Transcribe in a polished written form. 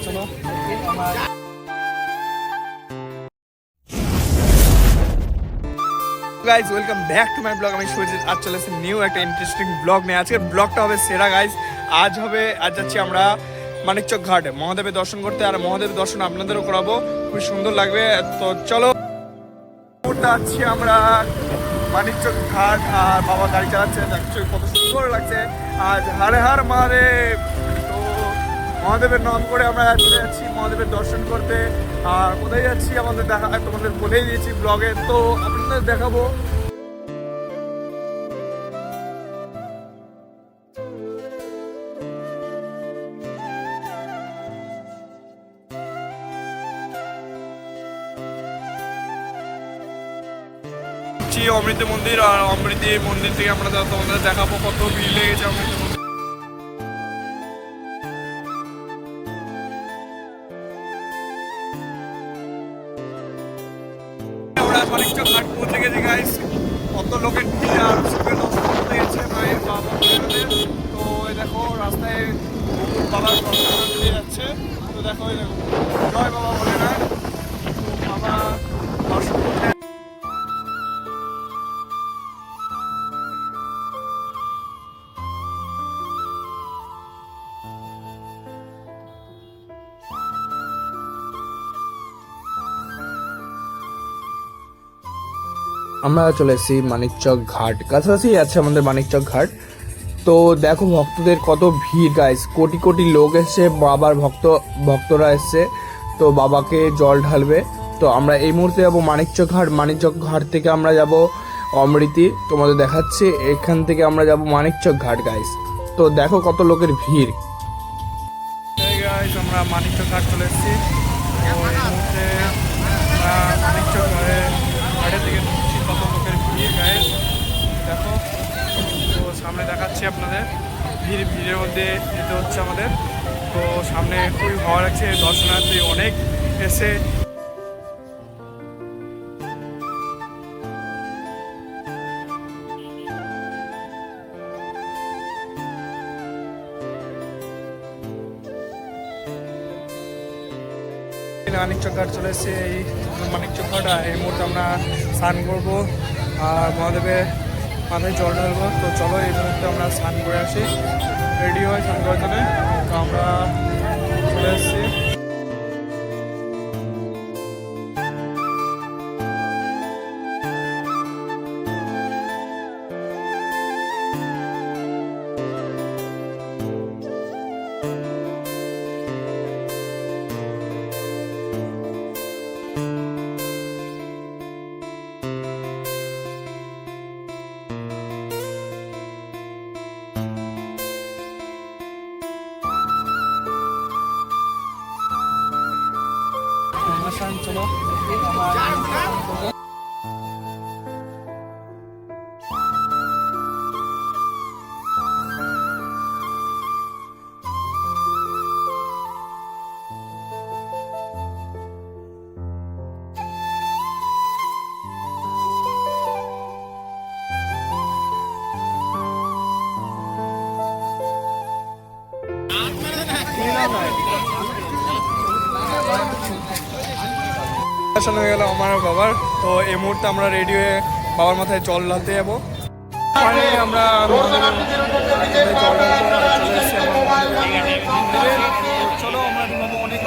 চলো guys, welcome back to my blog. আমি সুজিত, আজ চলে এসেছি নিউ একটা ইন্টারেস্টিং ব্লগ নিয়ে। আজকের ব্লগটা হবে সেরা গাইজ। আজ যাচ্ছি আমরা মানিকচক ঘাটে মহাদেবের দর্শন করতে, আর মহাদেবের দর্শন আপনাদেরও করাবো, খুব সুন্দর লাগবে। তো চলো, যাচ্ছি আমরা মানিকচক ঘাট, আর বাবা গাড়ি চালাচ্ছে, দেখছো কত সুন্দর লাগছে। আজ হারে হার মারে, তো মহাদেবের নাম করে আমরা চলে যাচ্ছি মহাদেবের দর্শন করতে। আর কোথায় যাচ্ছি আমাদের তোমাদের বলেই দিয়েছি ব্লগে, তো আপনাদের দেখাবো। অমৃত মন্দির, আর অমৃতি মন্দির থেকে আমরা তোমাদের দেখাবো কত ভিড় লেগেছে অমৃত মন্দির। আমরা মানিকচক ঘাট পৌঁছে গেছি গাইস, কত লোকের ভিড়, আর সবাই দর্শন করতে গেছে মায়ের বাবা। তো দেখো রাস্তায় বাবার দর্শন চলে যাচ্ছে। তো দেখো জয় বাবা বলে না, তো বাবা দর্শন করতে। আমরা চলে এসেছি মানিকচক ঘাট, কাছাকাছি আছে আমাদের মানিকচক ঘাট। তো দেখো ভক্তদের কত ভিড় গাইস, কোটি কোটি লোক এসছে, বাবার ভক্তরা এসছে, তো বাবাকে জল ঢালবে। তো আমরা এই মুহূর্তে যাবো মানিকচক ঘাট। মানিকচক ঘাট থেকে আমরা যাব অমৃতি, তোমাদের দেখাচ্ছি। এখান থেকে আমরা যাব মানিকচক ঘাট গাইস। তো দেখো কত লোকের ভিড়। আমরা মানিকচক ঘাট চলে এসেছি। তো এই মুহূর্তে মানিকচক ঘাটের দিকে ঢুকছি, কত লোকের ভিড় গাইস দেখো। তো সামনে দেখাচ্ছি আপনাদের, ভিড়ের মধ্যে যেতে হচ্ছে আমাদের। তো সামনে খুবই ভালো লাগছে, দর্শনার্থী অনেক এসে। মানিকচক ঘাট চলে এসেছে, এই মানিকচক ঘাট। এই মুহূর্তে আমরা স্নান করবো আর মহাদেবের মাথায় জল ঢালবো। তো চলো এই মুহূর্তে আমরা স্নান করে আসি, রেডি হয় স্নান করার জন্য। তো আমরা চলে এসেছি। চলো হয়ে গেল আমার বাবার। তো এই মুহূর্তে আমরা রেডি হয়ে বাবার মাথায় জল ঢালতে যাবো। আমরা জল ঢালতে চলে এসেছি। চলো আমরা অনেক